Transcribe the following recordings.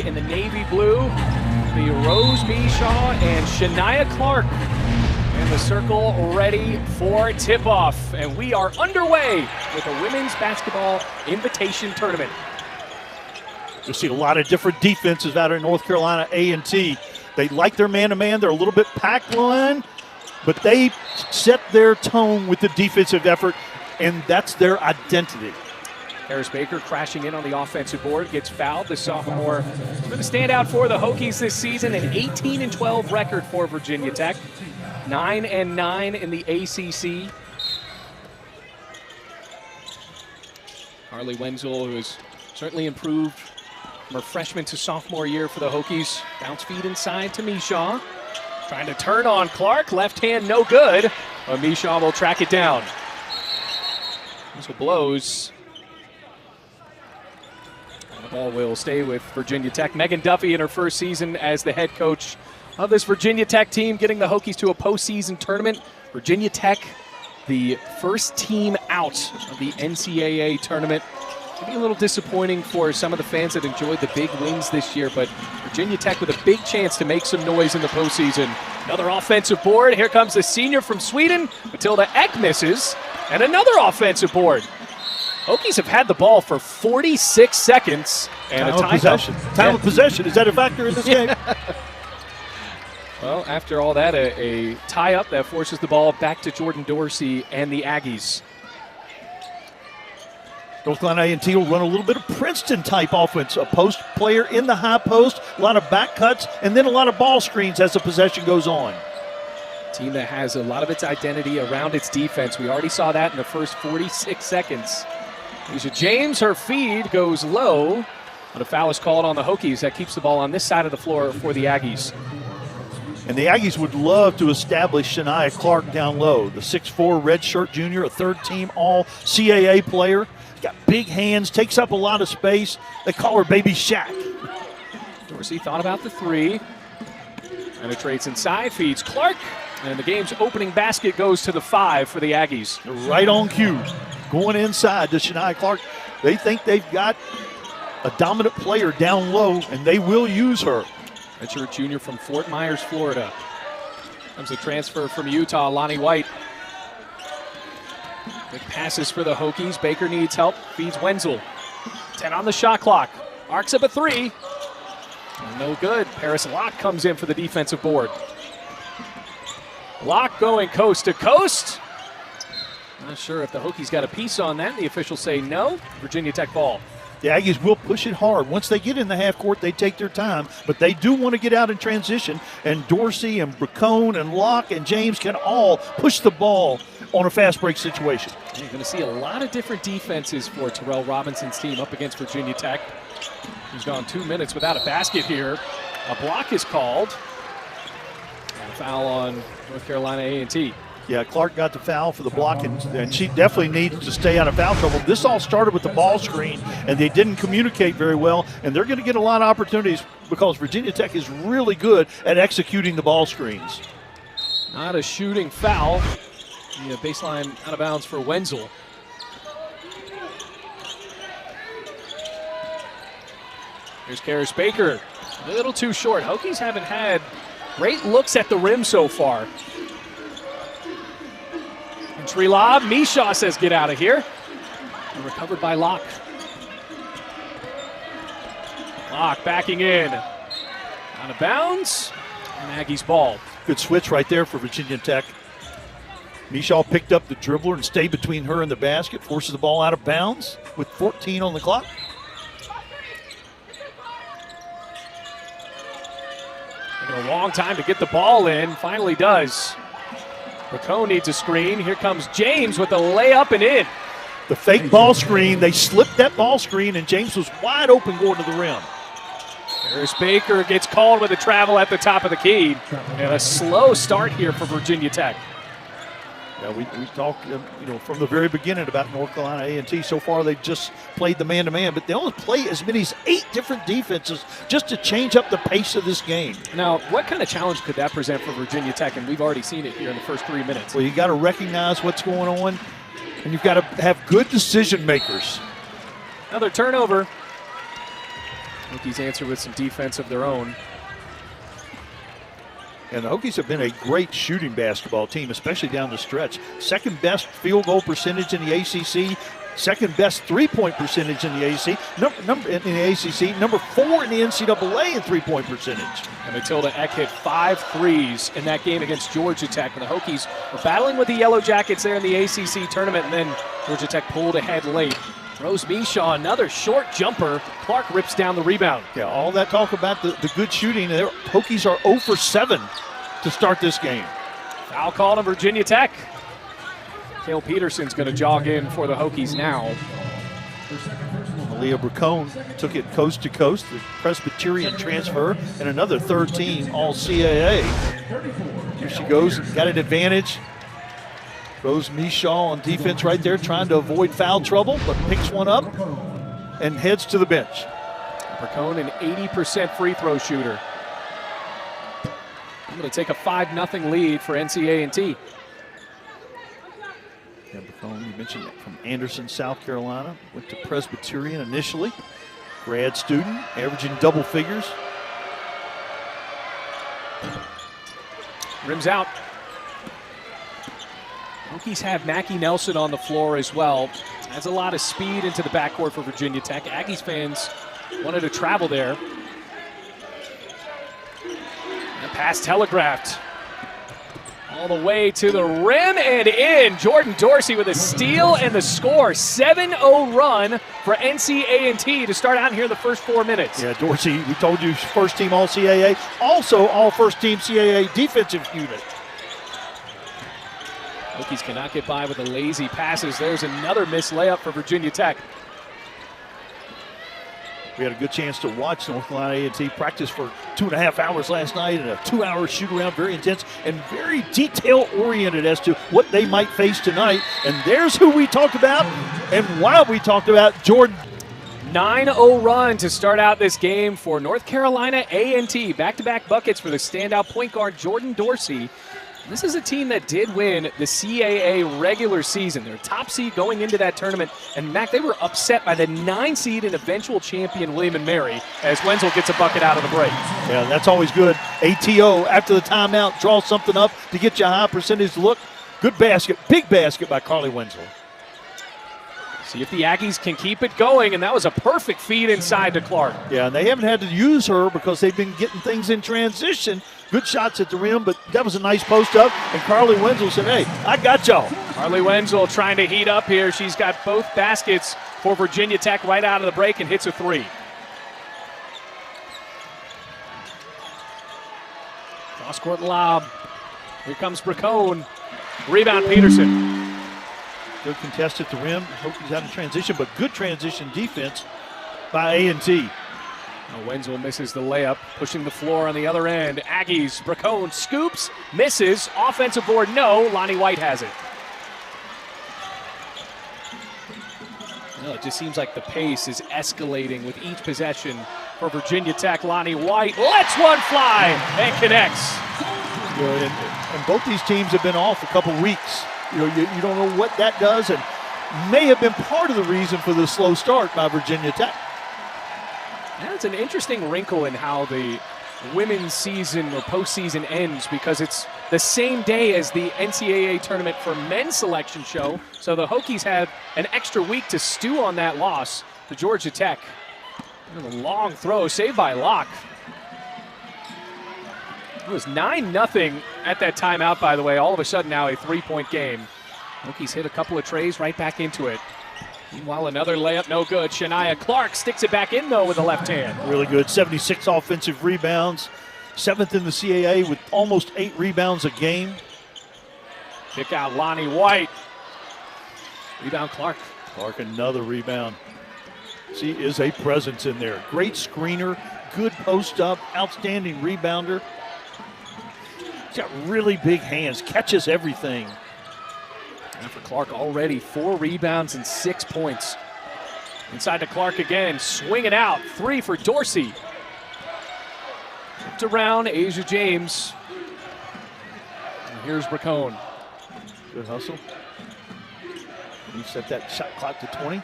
in the navy blue, the Rose Mishaw and Shania Clark in the circle ready for tip-off. And we are underway with a women's basketball invitation tournament. You'll see a lot of different defenses out of North Carolina A&T. They like their man-to-man. They're a little bit pack line, but they set their tone with the defensive effort, and that's their identity. Harris Baker crashing in on the offensive board, gets fouled. The sophomore is going to stand out for the Hokies this season, an 18-12 record for Virginia Tech, 9-9 in the ACC. Harley Wenzel, who has certainly improved from her freshman to sophomore year for the Hokies. Bounce feed inside to Mishaw. Trying to turn on Clark. Left hand, no good. But Mishaw will track it down. Whistle blows. And the ball will stay with Virginia Tech. Megan Duffy in her first season as the head coach of this Virginia Tech team, getting the Hokies to a postseason tournament. Virginia Tech, the first team out of the NCAA tournament. Maybe a little disappointing for some of the fans that enjoyed the big wins this year, but Virginia Tech with a big chance to make some noise in the postseason. Another offensive board. Here comes the senior from Sweden. Matilda Eck misses, and another offensive board. Hokies have had the ball for 46 seconds. And time of possession. Time of possession. Is that a factor in this game? Well, after all that, a tie-up that forces the ball back to Jordan Dorsey and the Aggies. North Carolina A&T will run a little bit of Princeton-type offense. A post player in the high post, a lot of back cuts, and then a lot of ball screens as the possession goes on. Team that has a lot of its identity around its defense. We already saw that in the first 46 seconds. Alicia James, her feed goes low, but a foul is called on the Hokies. That keeps the ball on this side of the floor for the Aggies. And the Aggies would love to establish Shania Clark down low, the 6'4" redshirt junior, a third-team all-CAA player. Got big hands, takes up a lot of space. They call her Baby Shaq. Dorsey thought about the three. Penetrates inside, feeds Clark. And the game's opening basket goes to the 5 for the Aggies. Right on cue. Going inside to Shania Clark. They think they've got a dominant player down low, and they will use her. Redshirt junior from Fort Myers, Florida. Comes the transfer from Utah, Lonnie White. Big passes for the Hokies. Baker needs help. Feeds Wenzel. 10 on the shot clock. Arcs up a 3. No good. Paris Locke comes in for the defensive board. Locke going coast to coast. Not sure if the Hokies got a piece on that. The officials say no. Virginia Tech ball. The Aggies will push it hard. Once they get in the half court, they take their time, but they do want to get out in transition, and Dorsey and Bracone and Locke and James can all push the ball on a fast break situation. You're going to see a lot of different defenses for Terrell Robinson's team up against Virginia Tech. He's gone 2 minutes without a basket here. A block is called. And a foul on North Carolina A&T. Yeah, Clark got the foul for the block, and she definitely needs to stay out of foul trouble. This all started with the ball screen, and they didn't communicate very well, and they're going to get a lot of opportunities because Virginia Tech is really good at executing the ball screens. Not a shooting foul. The baseline out of bounds for Wenzel. Here's Karis Baker. A little too short. Hokies haven't had great looks at the rim so far. Entry lob. Mishaw says get out of here. And recovered by Locke. Locke backing in. Out of bounds. And Aggies ball. Good switch right there for Virginia Tech. Mishaw picked up the dribbler and stayed between her and the basket. Forces the ball out of bounds with 14 on the clock. Taking a long time to get the ball in. Finally does. Bracone needs a screen. Here comes James with a layup and in. The fake ball screen. They slipped that ball screen, and James was wide open going to the rim. Harris Baker gets called with a travel at the top of the key. And a slow start here for Virginia Tech. Yeah, we talked from the very beginning about North Carolina A&T. So far, they've just played the man-to-man, but they only play as many as 8 different defenses just to change up the pace of this game. Now, what kind of challenge could that present for Virginia Tech? And we've already seen it here in the first 3 minutes. Well, you got to recognize what's going on, and you've got to have good decision makers. Another turnover. Hokies answer with some defense of their own. And the Hokies have been a great shooting basketball team, especially down the stretch. Second best field goal percentage in the ACC. Second best three-point percentage in the ACC. Number 4 in the NCAA in three-point percentage. And Matilda Eck hit 5 threes in that game against Georgia Tech. And the Hokies were battling with the Yellow Jackets there in the ACC tournament, and then Georgia Tech pulled ahead late. Rose Mishaw, another short jumper. Clark rips down the rebound. Yeah, all that talk about the good shooting. The Hokies are 0 for 7 to start this game. Foul called on Virginia Tech. Cale Peterson's going to jog in for the Hokies now. Malia Bracone took it coast to coast, the Presbyterian transfer, and another third team All-CAA. Here she goes, got an advantage. Rose Mishaw on defense right there, trying to avoid foul trouble, but picks one up and heads to the bench. Bracone, an 80% free throw shooter. I'm going to take a 5-0 lead for NCAA. Yeah, Bracone, you mentioned that, from Anderson, South Carolina. Went to Presbyterian initially. Grad student, averaging double figures. Rims out. Hokies have Mackie Nelson on the floor as well. Has a lot of speed into the backcourt for Virginia Tech. Aggies fans wanted to travel there. And pass telegraphed. All the way to the rim and in. Jordan Dorsey with a steal and the score. 7-0 run for NCAA to start out here in the first 4 minutes. Yeah, Dorsey, we told you, first team All-CAA. Also all first team CAA defensive unit. Hokies cannot get by with the lazy passes. There's another missed layup for Virginia Tech. We had a good chance to watch North Carolina A&T practice for 2.5 hours last night, and a 2-hour shoot-around, very intense and very detail-oriented as to what they might face tonight. And there's who we talked about and why we talked about Jordan. 9-0 run to start out this game for North Carolina A&T. Back-to-back buckets for the standout point guard Jordan Dorsey. This is a team that did win the CAA regular season. They're top seed going into that tournament. And, Mac, they were upset by the 9 seed and eventual champion William & Mary as Wenzel gets a bucket out of the break. Yeah, that's always good. ATO, after the timeout, draw something up to get you a high percentage look. Good basket, big basket by Carly Wenzel. See if the Aggies can keep it going, and that was a perfect feed inside to Clark. Yeah, and they haven't had to use her because they've been getting things in transition. Good shots at the rim, but that was a nice post up, and Carly Wenzel said, hey, I got y'all. Carly Wenzel trying to heat up here. She's got both baskets for Virginia Tech right out of the break and hits a 3. Cross-court lob. Here comes Bracone. Rebound, Peterson. Good contest at the rim. Hokies out of transition, but good transition defense by A&T. Wenzel misses the layup, pushing the floor on the other end. Aggies, Bracone scoops, misses. Offensive board, no. Lonnie White has it. It just seems like the pace is escalating with each possession for Virginia Tech. Lonnie White lets one fly and connects. Good. And both these teams have been off a couple weeks. You don't know what that does, and may have been part of the reason for the slow start by Virginia Tech. That's an interesting wrinkle in how the women's season or postseason ends, because it's the same day as the NCAA tournament for men's selection show. So the Hokies had an extra week to stew on that loss to Georgia Tech. A long throw, saved by Locke. It was 9-0 at that timeout, by the way. All of a sudden now a 3-point game. Hokies hit a couple of trays, right back into it. Meanwhile, another layup, no good. Shania Clark sticks it back in, though, with the left hand. Really good. 76 offensive rebounds. 7th in the CAA with almost 8 rebounds a game. Pick out Lonnie White. Rebound Clark. Clark, another rebound. She is a presence in there. Great screener, good post up, outstanding rebounder. She's got really big hands, catches everything. And for Clark, already 4 rebounds and 6 points. Inside to Clark again, swing it out. 3 for Dorsey. Tipped around, Asia James. And here's Bracone. Good hustle. You set that shot clock to 20.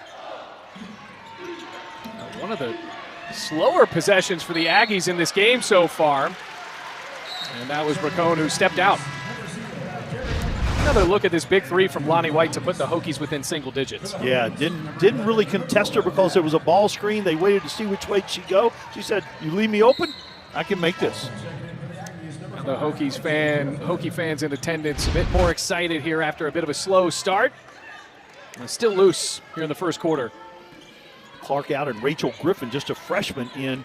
One of the slower possessions for the Aggies in this game so far. And that was Bracone who stepped out. Another look at this big three from Lonnie White to put the Hokies within single digits. Yeah, didn't really contest her because there was a ball screen. They waited to see which way she'd go. She said, "You leave me open, I can make this." The Hokie fans in attendance a bit more excited here after a bit of a slow start. And still loose here in the first quarter. Clark out and Rachel Griffin, just a freshman, in,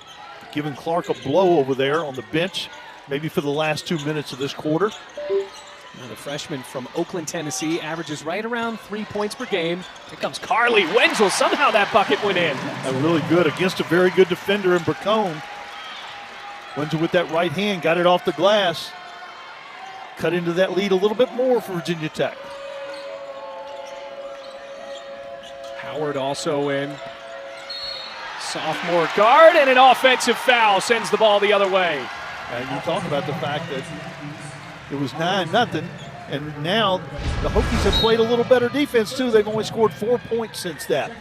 giving Clark a blow over there on the bench, maybe for the last 2 minutes of this quarter. And the freshman from Oakland, Tennessee, averages right around 3 points per game. Here comes Carly Wenzel. Somehow that bucket went in. Really good against a very good defender in Bracone. Wenzel with that right hand, got it off the glass. Cut into that lead a little bit more for Virginia Tech. Howard also in. Sophomore guard, and an offensive foul sends the ball the other way. And you talk about the fact that it was 9-0, and now the Hokies have played a little better defense too. They've only scored 4 points since that.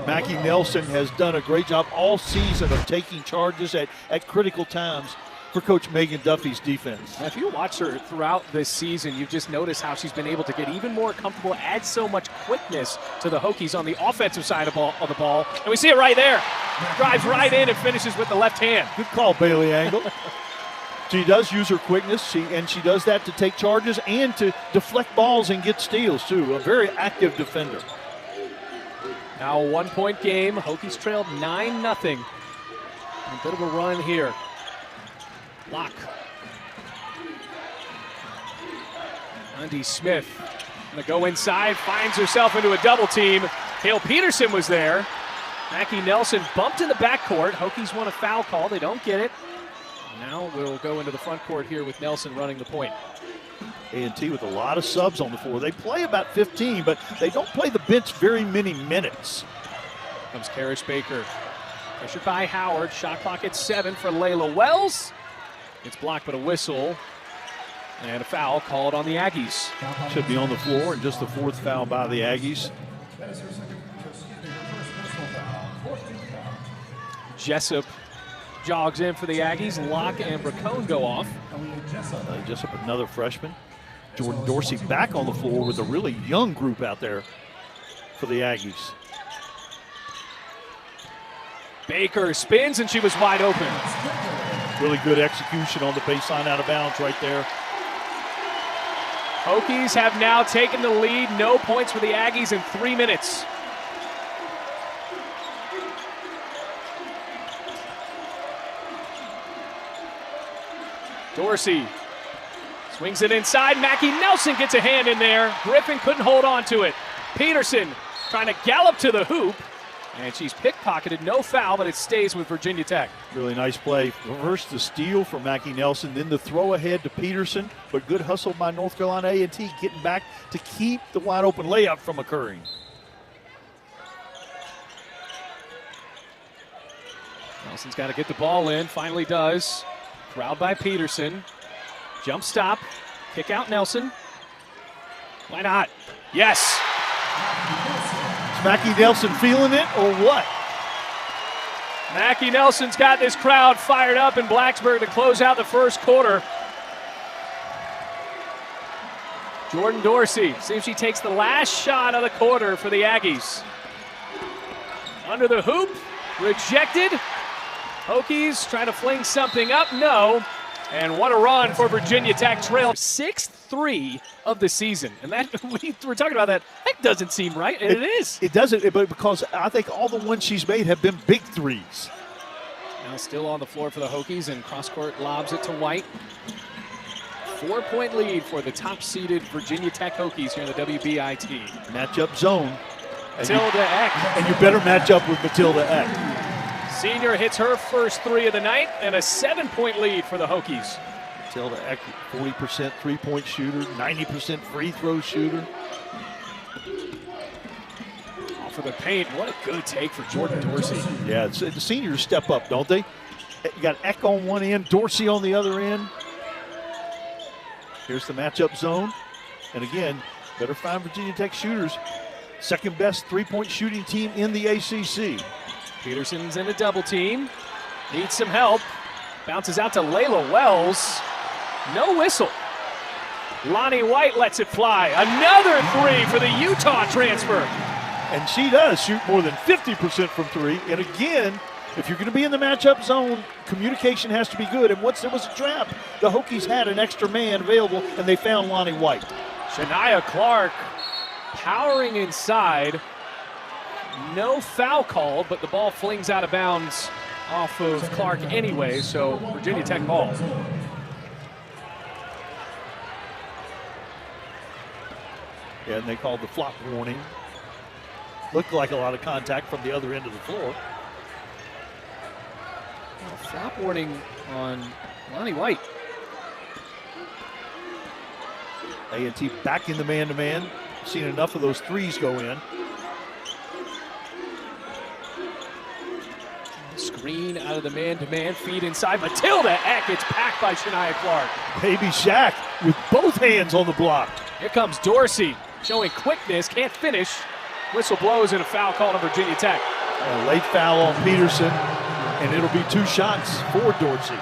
Mackie Nelson has done a great job all season of taking charges at critical times for Coach Megan Duffy's defense. Now, if you watch her throughout this season, you've just noticed how she's been able to get even more comfortable, add so much quickness to the Hokies on the offensive side of the ball. And we see it right there. Drives right in and finishes with the left hand. Good call, Bailey Angle. She does use her quickness, and she does that to take charges and to deflect balls and get steals, too. A very active defender. Now a 1 point game. Hokies trailed 9-0. A bit of a run here. Block. Andy Smith gonna go inside, finds herself into a double team. Hale Peterson was there. Mackie Nelson bumped in the backcourt. Hokies want a foul call. They don't get it. Now we'll go into the front court here with Nelson running the point. A&T with a lot of subs on the floor. They play about 15, but they don't play the bench very many minutes. Comes Karish Baker. Pressured by Howard. Shot clock at 7 for Layla Wells. It's blocked, but a whistle. And a foul called on the Aggies. Should be on the floor, and just the fourth foul by the Aggies. Jessup jogs in for the Aggies. Locke and Bracone go off. Jessup, another freshman. Jordan Dorsey back on the floor with a really young group out there for the Aggies. Baker spins, and she was wide open. Really good execution on the baseline out of bounds right there. Hokies have now taken the lead. No points for the Aggies in 3 minutes. Dorsey swings it inside. Mackie Nelson gets a hand in there. Griffin couldn't hold on to it. Peterson trying to gallop to the hoop. And she's pickpocketed. No foul, but it stays with Virginia Tech. Really nice play. First the steal from Mackie Nelson, then the throw ahead to Peterson. But good hustle by North Carolina A&T getting back to keep the wide open layup from occurring. Nelson's got to get the ball in. Finally does. Crowd by Peterson. Jump stop. Kick out Nelson. Why not? Yes. Is Mackie Nelson feeling it or what? Mackie Nelson's got this crowd fired up in Blacksburg to close out the first quarter. Jordan Dorsey, see if she takes the last shot of the quarter for the Aggies. Under the hoop, rejected. Hokies trying to fling something up, no. And what a run for Virginia Tech, trail 6-3 of the season. And that we're talking about that doesn't seem right, and it is. It doesn't, but because I think all the ones she's made have been big threes. Now still on the floor for the Hokies, and cross-court lobs it to White. 4-point lead for the top-seeded Virginia Tech Hokies here in the WBIT. Matchup zone. Matilda Eck. And you better match up with Matilda Eck. Senior hits her first three of the night, and a 7-point lead for the Hokies. Matilda Eck, 40% three-point shooter, 90% free throw shooter. Off of the paint, what a good take for Jordan Dorsey. Yeah, the seniors step up, don't they? You got Eck on one end, Dorsey on the other end. Here's the matchup zone. And again, better find Virginia Tech shooters. Second best three-point shooting team in the ACC. Peterson's in a double team. Needs some help. Bounces out to Layla Wells. No whistle. Lonnie White lets it fly. Another three for the Utah transfer. And she does shoot more than 50% from three. And again, if you're going to be in the matchup zone, communication has to be good. And once there was a trap, the Hokies had an extra man available, and they found Lonnie White. Shania Clark powering inside. No foul called, but the ball flings out of bounds off of Clark anyway, so Virginia Tech ball. Yeah, and they called the flop warning. Looked like a lot of contact from the other end of the floor. Well, flop warning on Lonnie White. A&T back in the man-to-man. Seen enough of those threes go in. Screen out of the man-to-man, feed inside. Matilda Eck, it's packed by Shania Clark. Baby Shaq with both hands on the block. Here comes Dorsey, showing quickness, can't finish. Whistle blows and a foul called on Virginia Tech. A late foul on Peterson, and it'll be 2 shots for Dorsey.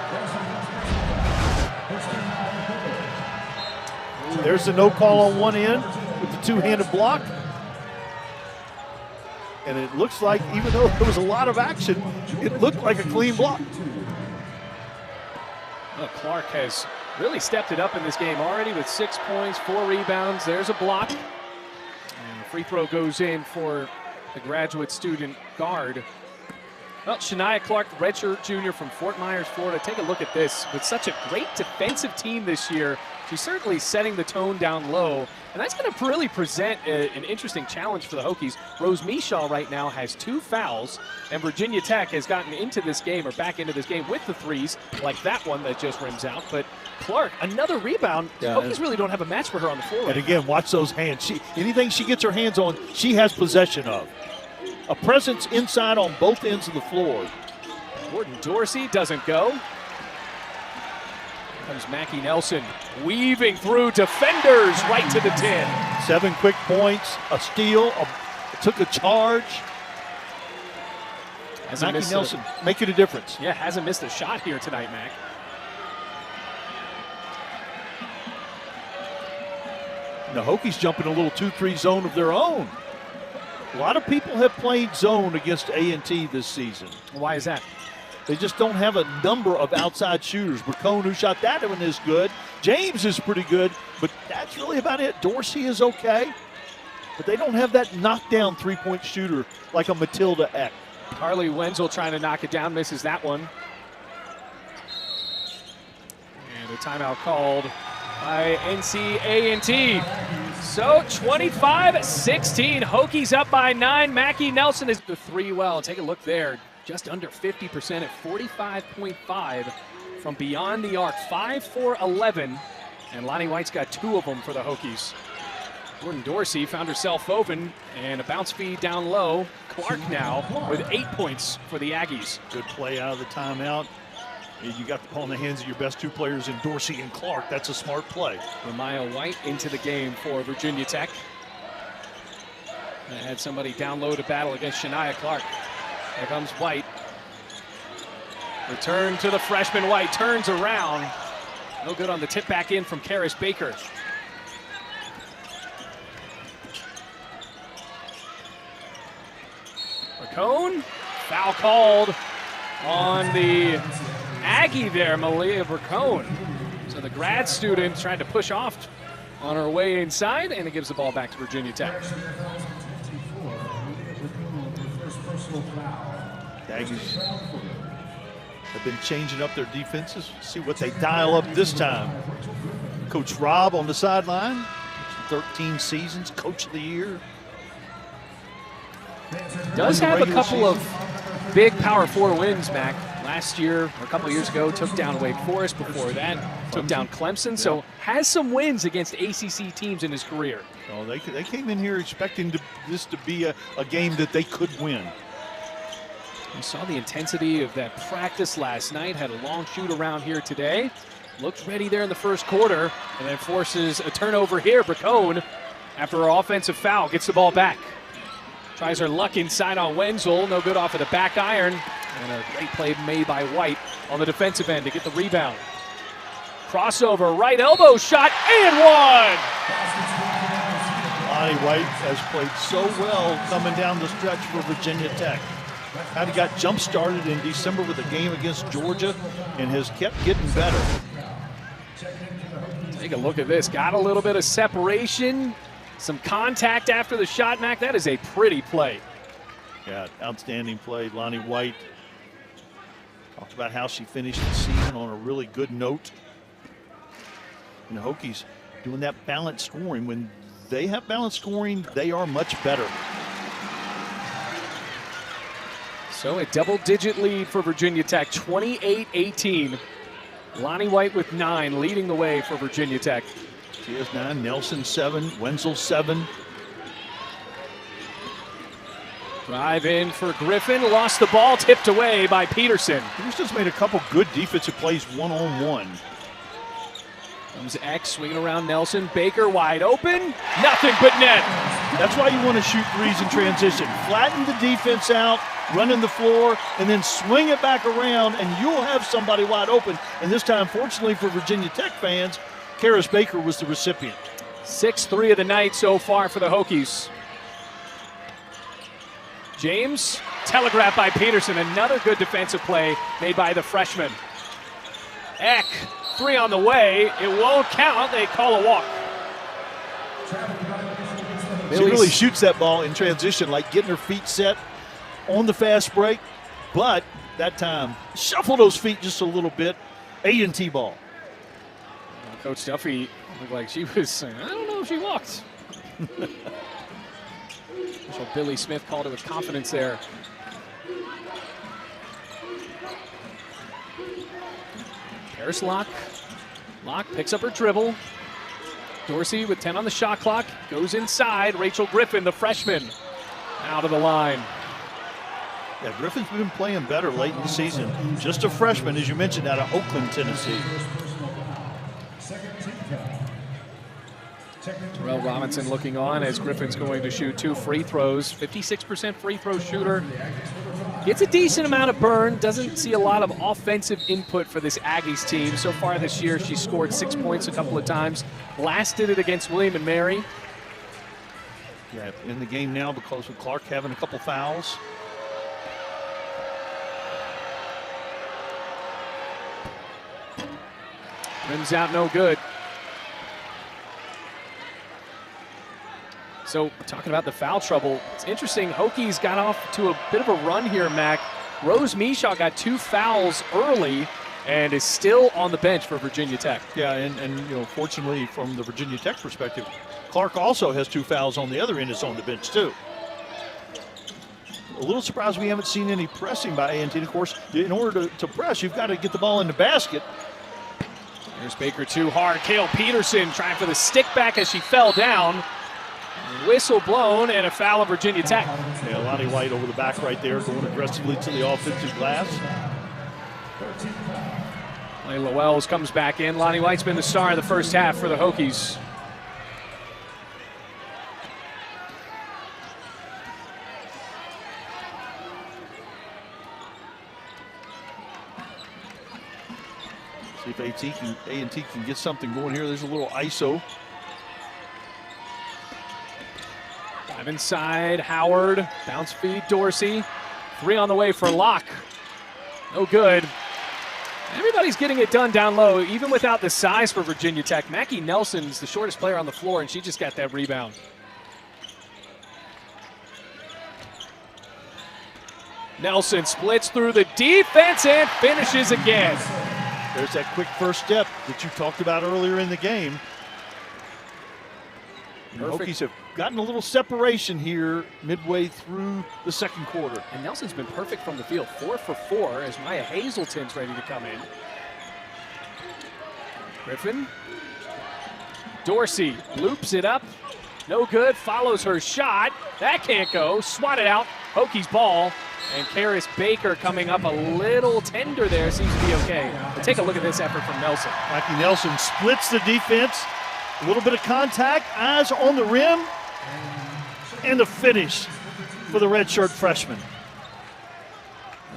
There's the no call on one end with the two-handed block. And it looks like, even though there was a lot of action, it looked like a clean block. Well, Clark has really stepped it up in this game already with 6 points, 4 rebounds. There's a block. And the free throw goes in for the graduate student guard. Well, Shania Clark, the redshirt junior from Fort Myers, Florida. Take a look at this. With such a great defensive team this year, she's certainly setting the tone down low. And that's going to really present an interesting challenge for the Hokies. Rose Mishaw right now has 2 fouls, and Virginia Tech has gotten into this game, or back into this game, with the threes, like that one that just rims out. But Clark, another rebound. Yeah, Hokies really don't have a match for her on the floor. And again, watch those hands. Anything she gets her hands on, she has possession of. A presence inside on both ends of the floor. Gordon Dorsey doesn't go. Comes Mackie Nelson weaving through defenders right to the 10. 7 quick points, a steal, took a charge. Mackie Nelson making a difference. Yeah, hasn't missed a shot here tonight, Mac. And the Hokies jumping a little 2-3 zone of their own. A lot of people have played zone against A&T this season. Why is that? They just don't have a number of outside shooters. Bracone, who shot that one, is good. James is pretty good, but that's really about it. Dorsey is okay, but they don't have that knockdown three-point shooter like a Matilda Eck. Carly Wenzel trying to knock it down, misses that one. And a timeout called by NCAA. So 25-16, Hokies up by 9. Mackie Nelson is the 3 well. Take a look there. Just under 50% at 45.5 from beyond the arc. 5 for 11, and Lonnie White's got 2 of them for the Hokies. Gordon Dorsey found herself open, and a bounce feed down low. Clark now with 8 points for the Aggies. Good play out of the timeout. You got the ball in the hands of your best 2 players in Dorsey and Clark. That's a smart play. Ramaya White into the game for Virginia Tech. They had somebody down low to battle against Shania Clark. Here comes White. Return to the freshman. White turns around. No good on the tip back in from Karis Baker. Bracone. Foul called on the Aggie there, Malia Bracone. So the grad student trying to push off on her way inside, and it gives the ball back to Virginia Tech. The Aggies have been changing up their defenses. See what they dial up this time. Coach Rob on the sideline. 13 seasons, Coach of the Year. Does have a couple of big Power 4 wins, Mac. Last year, or a couple of years ago, took down Wake Forest. Before that, took down Clemson. So has some wins against ACC teams in his career. Oh, they came in here expecting this to be a game that they could win. You saw the intensity of that practice last night. Had a long shoot around here today. Looked ready there in the first quarter, and then forces a turnover here. Bracone, after her offensive foul, gets the ball back. Tries her luck inside on Wenzel. No good off of the back iron. And a great play made by White on the defensive end to get the rebound. Crossover, right elbow shot, and one! Lonnie White has played so well coming down the stretch for Virginia Tech. Kind of got jump-started in December with a game against Georgia and has kept getting better. Take a look at this. Got a little bit of separation, some contact after the shot, Mac. That is a pretty play. Yeah, outstanding play. Lonnie White talked about how she finished the season on a really good note. And the Hokies doing that balanced scoring. When they have balanced scoring, they are much better. So a double-digit lead for Virginia Tech, 28-18. Lonnie White with 9, leading the way for Virginia Tech. She has 9, Nelson 7, Wenzel 7. Drive in for Griffin, lost the ball, tipped away by Peterson. Peterson's made a couple good defensive plays one-on-one. Comes X swinging around Nelson. Baker wide open. Nothing but net. That's why you want to shoot threes in transition. Flatten the defense out, running the floor, and then swing it back around, and you'll have somebody wide open. And this time, fortunately for Virginia Tech fans, Karis Baker was the recipient. 6-3 of the night so far for the Hokies. James, telegraphed by Peterson. Another good defensive play made by the freshman. Eck. 3 on the way. It won't count. They call a walk. She really shoots that ball in transition, like getting her feet set on the fast break. But that time, shuffle those feet just a little bit. A&T ball. Coach Duffy looked like she was saying, I don't know if she walked. So Billy Smith called it with confidence there. Paris Locke picks up her dribble. Dorsey with 10 on the shot clock. Goes inside. Rachel Griffin, the freshman, out of the line. Yeah, Griffin's been playing better late in the season. Just a freshman, as you mentioned, out of Oakland, Tennessee. Terrell Robinson looking on as Griffin's going to shoot 2 free throws. 56% free throw shooter. Gets a decent amount of burn. Doesn't see a lot of offensive input for this Aggies team. So far this year, she scored 6 points a couple of times. Last did it against William & Mary. Yeah, in the game now because of Clark having a couple fouls. Rims out, no good. So, talking about the foul trouble, it's interesting. Hokies got off to a bit of a run here, Mac. Rose Mishaw got 2 fouls early and is still on the bench for Virginia Tech. Yeah, and you know, fortunately from the Virginia Tech perspective, Clark also has 2 fouls on the other end, is on the bench too. A little surprised we haven't seen any pressing by A&T. Of course, in order to press, you've got to get the ball in the basket. Here's Baker too hard. Kale Peterson trying for the stick back as she fell down. Whistle blown and a foul of Virginia Tech. Yeah, Lonnie White over the back right there, going aggressively to the offensive glass. Layla Wells comes back in. Lonnie White's been the star of the first half for the Hokies. See if A&T can get something going here. There's a little ISO. Drive inside, Howard, bounce feed, Dorsey. 3 on the way for Locke. No good. Everybody's getting it done down low, even without the size for Virginia Tech. Mackie Nelson's the shortest player on the floor, and she just got that rebound. Nelson splits through the defense and finishes again. There's that quick first step that you talked about earlier in the game. The Hokies have gotten a little separation here midway through the second quarter. And Nelson's been perfect from the field, 4 for 4 as Maya Hazelton's ready to come in. Griffin. Dorsey loops it up. No good, follows her shot. That can't go, swatted out. Hokies ball. And Karis Baker coming up a little tender there, seems to be okay. But take a look at this effort from Nelson. Mackie Nelson splits the defense. A little bit of contact, eyes on the rim, and the finish. for the redshirt freshman.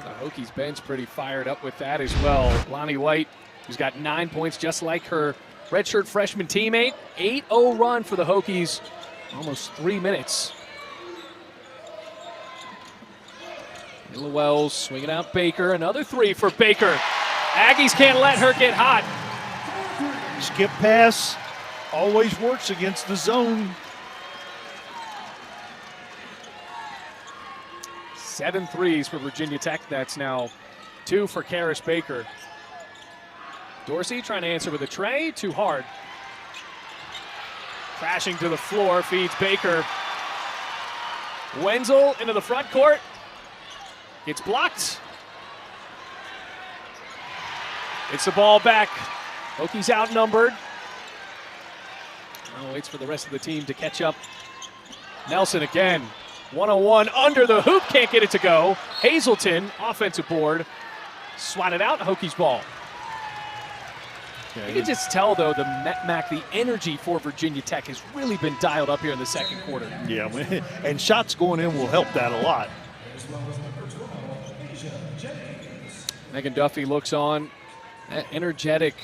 The Hokies bench pretty fired up with that as well. Lonnie White, who's got 9 points just like her redshirt freshman teammate. 8-0 run for the Hokies, almost 3 minutes. Layla Wells swinging out Baker, another three for Baker. Aggies can't let her get hot. Skip pass always works against the zone. 7 threes for Virginia Tech. That's now 2 for Karis Baker. Dorsey trying to answer with a tray, too hard. Crashing to the floor, feeds Baker. Wenzel into the front court. It's blocked. It's the ball back. Hokies outnumbered. Now waits for the rest of the team to catch up. Nelson again. 1-on-1 under the hoop. Can't get it to go. Hazleton, offensive board. Swatted out. Hokies ball. You can just tell, though, the energy for Virginia Tech has really been dialed up here in the second quarter. Yeah, and shots going in will help that a lot. Megan Duffy looks on. That energetic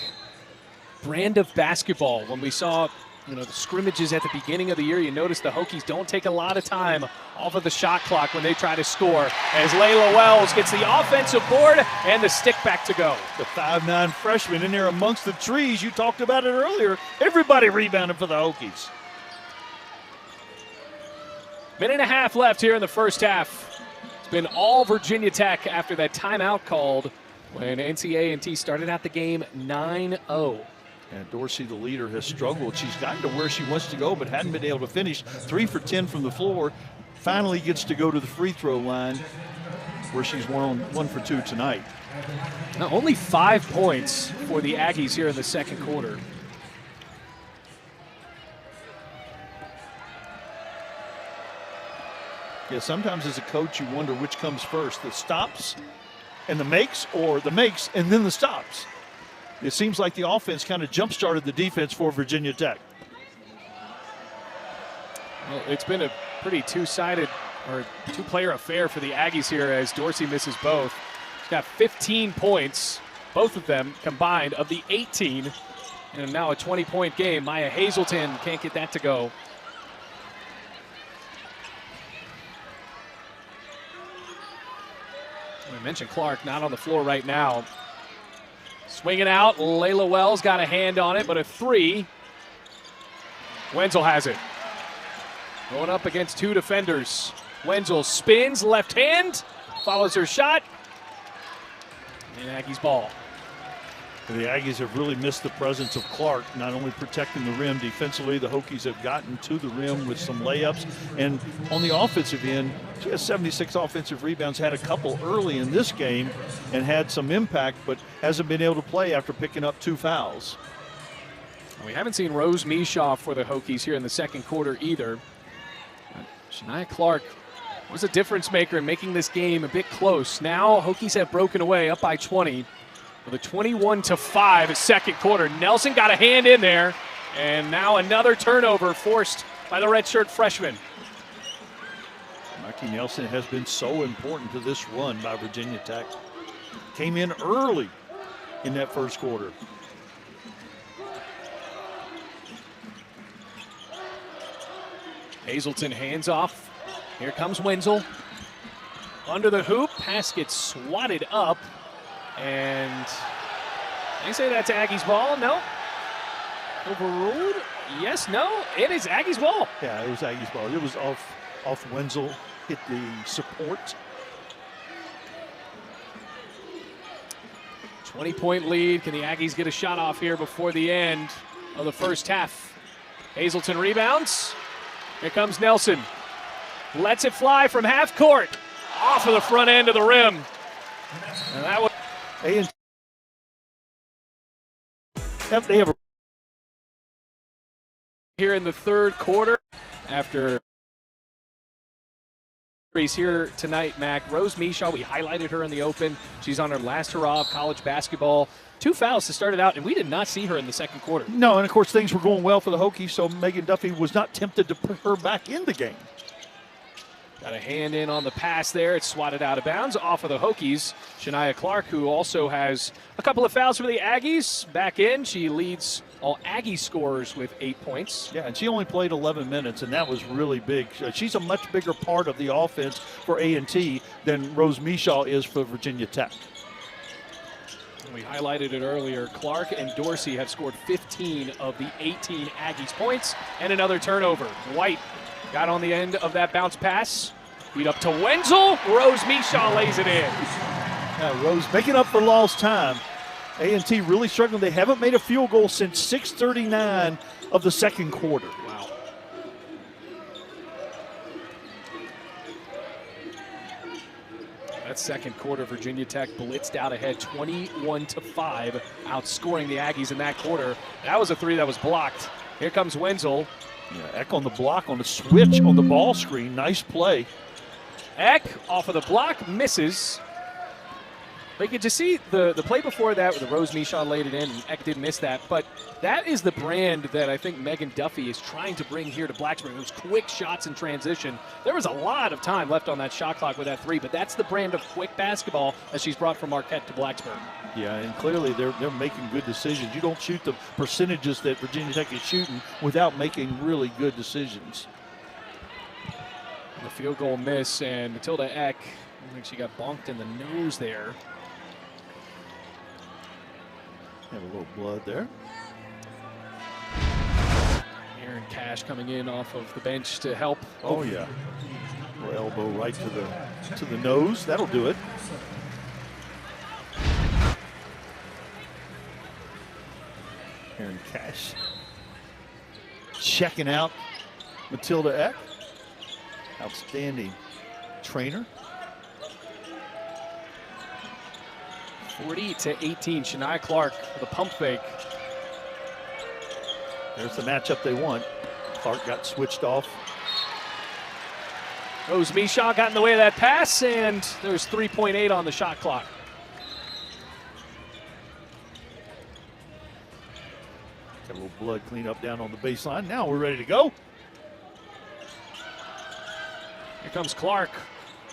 brand of basketball. When we saw, the scrimmages at the beginning of the year, you notice the Hokies don't take a lot of time off of the shot clock when they try to score. As Layla Wells gets the offensive board and the stick back to go. The 5'9" freshman in there amongst the trees. You talked about it earlier. Everybody rebounded for the Hokies. Minute and a half left here in the first half. It's been all Virginia Tech after that timeout called when NCAA started out the game 9-0. And Dorsey, the leader, has struggled. She's gotten to where she wants to go, but hadn't been able to finish. 3 for 10 from the floor. Finally gets to go to the free throw line, where she's 1 for 2 tonight. Now, only 5 points for the Aggies here in the second quarter. Yeah, sometimes as a coach, you wonder which comes first, the stops and the makes, or the makes and then the stops. It seems like the offense kind of jump-started the defense for Virginia Tech. Well, it's been a pretty two-sided or two-player affair for the Aggies here as Dorsey misses both. She's got 15 points, both of them combined, of the 18. And now a 20-point game. Maya Hazleton can't get that to go. We mentioned Clark not on the floor right now. Swinging out, Layla Wells got a hand on it, but a three. Wenzel has it. Going up against 2 defenders. Wenzel spins, left hand, follows her shot, and Aggies ball. The Aggies have really missed the presence of Clark, not only protecting the rim defensively. The Hokies have gotten to the rim with some layups. And on the offensive end, she has 76 offensive rebounds, had a couple early in this game and had some impact, but hasn't been able to play after picking up 2 fouls. We haven't seen Rose Mishaw for the Hokies here in the second quarter either. Shania Clark was a difference maker in making this game a bit close. Now Hokies have broken away up by 20. With a 21-5 second quarter. Nelson got a hand in there, and now another turnover forced by the redshirt freshman. Mikey Nelson has been so important to this run by Virginia Tech. Came in early in that first quarter. Hazleton hands off. Here comes Wenzel. Under the hoop, pass gets swatted up. And they say that's Aggies ball. No. Overruled? Yes, no. It is Aggies ball. Yeah, it was Aggies ball. It was off Wenzel, hit the support. 20-point lead. Can the Aggies get a shot off here before the end of the first half? Hazleton rebounds. Here comes Nelson. Lets it fly from half court. Off of the front end of the rim. And that was They have a here in the third quarter after here tonight, Mac. Rose Mishaw, we highlighted her in the open. She's on her last hurrah of college basketball. 2 fouls to start it out, and we did not see her in the second quarter. No, and of course things were going well for the Hokies, so Megan Duffy was not tempted to put her back in the game. Got a hand in on the pass there. It's swatted out of bounds off of the Hokies. Shania Clark, who also has a couple of fouls for the Aggies, back in. She leads all Aggie scorers with 8 points. Yeah, and she only played 11 minutes, and that was really big. She's a much bigger part of the offense for A&T than Rose Mishaw is for Virginia Tech. We highlighted it earlier. Clark and Dorsey have scored 15 of the 18 Aggies points, and another turnover. White got on the end of that bounce pass. Feed up to Wenzel. Rose Mishaw lays it in. Yeah, Rose making up for lost time. A&T really struggling. They haven't made a field goal since 6:39 of the second quarter. Wow. That second quarter, Virginia Tech blitzed out ahead 21-5, outscoring the Aggies in that quarter. That was a three that was blocked. Here comes Wenzel. Yeah, Eck on the block on the switch on the ball screen. Nice play. Eck off of the block, misses. But you could just see the play before that where the Rose Mishaw laid it in, and Eck did miss that. But that is the brand that I think Megan Duffy is trying to bring here to Blacksburg. Those quick shots in transition. There was a lot of time left on that shot clock with that three, but that's the brand of quick basketball that she's brought from Marquette to Blacksburg. Yeah, and clearly they're making good decisions. You don't shoot the percentages that Virginia Tech is shooting without making really good decisions. The field goal miss, and Matilda Eck, I think she got bonked in the nose there. Have a little blood there. Aaron Cash coming in off of the bench to help. Oh yeah, little elbow right to the nose. That'll do it. Aaron Cash checking out Matilda Eck. Outstanding trainer. 40-18, Shania Clark with a pump fake. There's the matchup they want. Clark got switched off. Rose Mishaw got in the way of that pass, and there's 3.8 on the shot clock. Got a little blood cleanup down on the baseline. Now we're ready to go. Here comes Clark.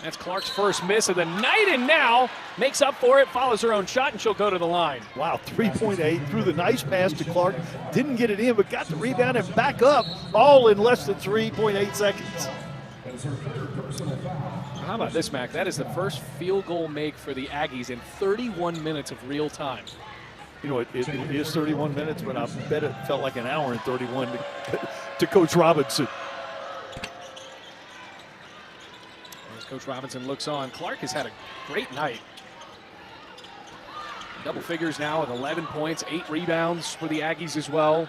That's Clark's first miss of the night, and now makes up for it, follows her own shot, and she'll go to the line. Wow, 3.8, threw the nice pass to Clark. Didn't get it in, but got the rebound and back up, all in less than 3.8 seconds. How about this, Mac? That is the first field goal make for the Aggies in 31 minutes of real time. You know, it is 31 minutes, but I bet it felt like an hour and 31 to Coach Robinson. As Coach Robinson looks on, Clark has had a great night. Double figures now with 11 points, 8 rebounds for the Aggies as well.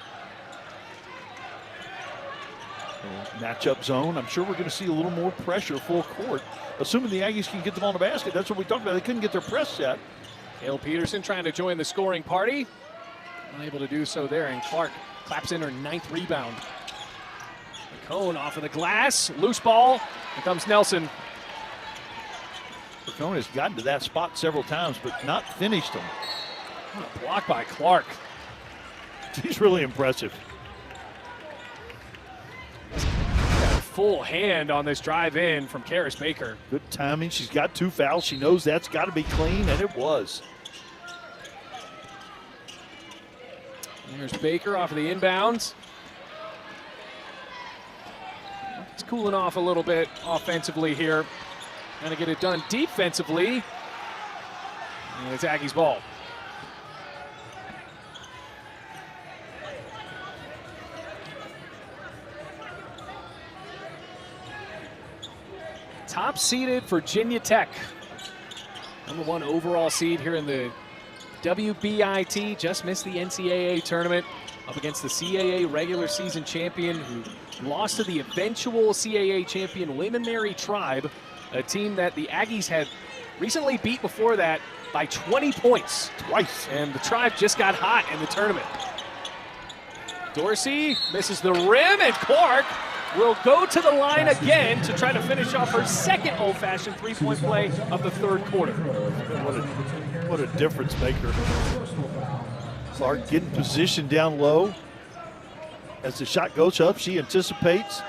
Matchup zone. I'm sure we're going to see a little more pressure full court, assuming the Aggies can get them on the basket. That's what we talked about. They couldn't get their press set. Cale Peterson trying to join the scoring party. Unable to do so there, and Clark claps in her 9th rebound. McCone off of the glass, loose ball. Here comes Nelson. McCone has gotten to that spot several times, but not finished them. What a block by Clark. He's really impressive. Full hand on this drive in from Karis Baker. Good timing. She's got 2 fouls. She knows that's got to be clean, and it was. There's Baker off of the inbounds. It's cooling off a little bit offensively here. Trying to get it done defensively. And it's Aggies ball. Top-seeded Virginia Tech. #1 overall seed here in the WBIT. Just missed the NCAA tournament up against the CAA regular season champion who lost to the eventual CAA champion William & Mary Tribe, a team that the Aggies had recently beat before that by 20 points. Twice. And the Tribe just got hot in the tournament. Dorsey misses the rim, and Clark will go to the line again to try to finish off her second old-fashioned three-point play of the third quarter. What a difference maker. Clark getting positioned down low. As the shot goes up, she anticipates.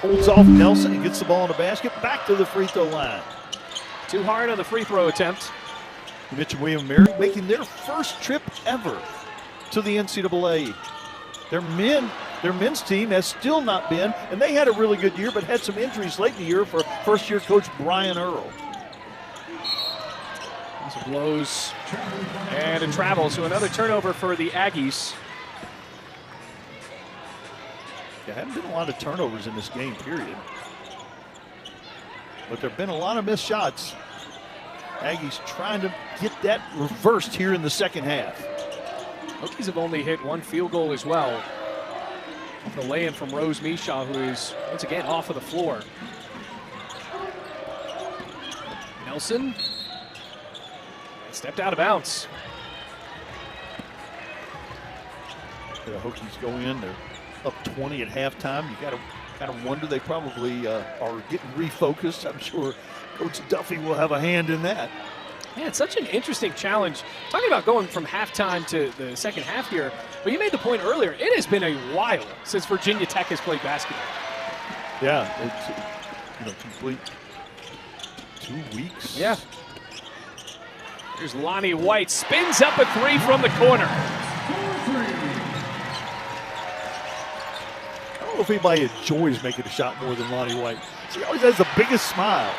Holds off Nelson and gets the ball in the basket. Back to the free throw line. Too hard on the free throw attempt. You mentioned William & Mary making their first trip ever to the NCAA. Their men's team has still not been, and they had a really good year, but had some injuries late in the year for first-year coach Brian Earl. These blows and it travels, so another turnover for the Aggies. There haven't been a lot of turnovers in this game, period. But there have been a lot of missed shots. Aggies trying to get that reversed here in the second half. Hokies have only hit one field goal as well. The lay-in from Rose Mishaw, who is once again off of the floor. Nelson stepped out of bounds. The Hokies go in, they're up 20 at halftime. You got to kind of wonder, they probably are getting refocused. I'm sure Coach Duffy will have a hand in that. Man, it's such an interesting challenge. Talking about going from halftime to the second half here, but you made the point earlier, it has been a while since Virginia Tech has played basketball. Yeah, it's complete 2 weeks. Yeah. Here's Lonnie White, spins up a three from the corner. I don't know if anybody enjoys making a shot more than Lonnie White. She always has the biggest smile.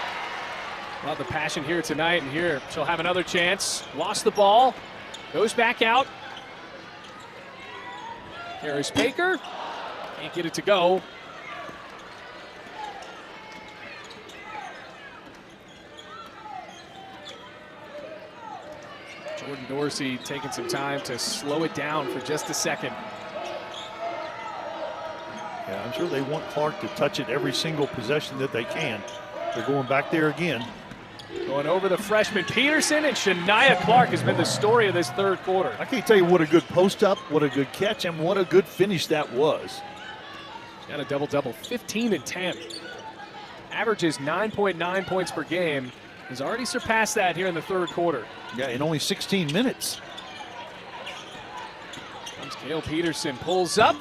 Well, the passion here tonight, and here she'll have another chance. Lost the ball, goes back out. Harris Baker, can't get it to go. Jordan Dorsey taking some time to slow it down for just a second. Yeah, I'm sure they want Clark to touch it every single possession that they can. They're going back there again. Going over the freshman Peterson, and Shania Clark has been the story of this third quarter. I can't tell you what a good post up, what a good catch, and what a good finish that was. She's got a double-double, 15 and 10. Averages 9.9 points per game. Has already surpassed that here in the third quarter. Yeah, in only 16 minutes. Comes Cale Peterson, pulls up.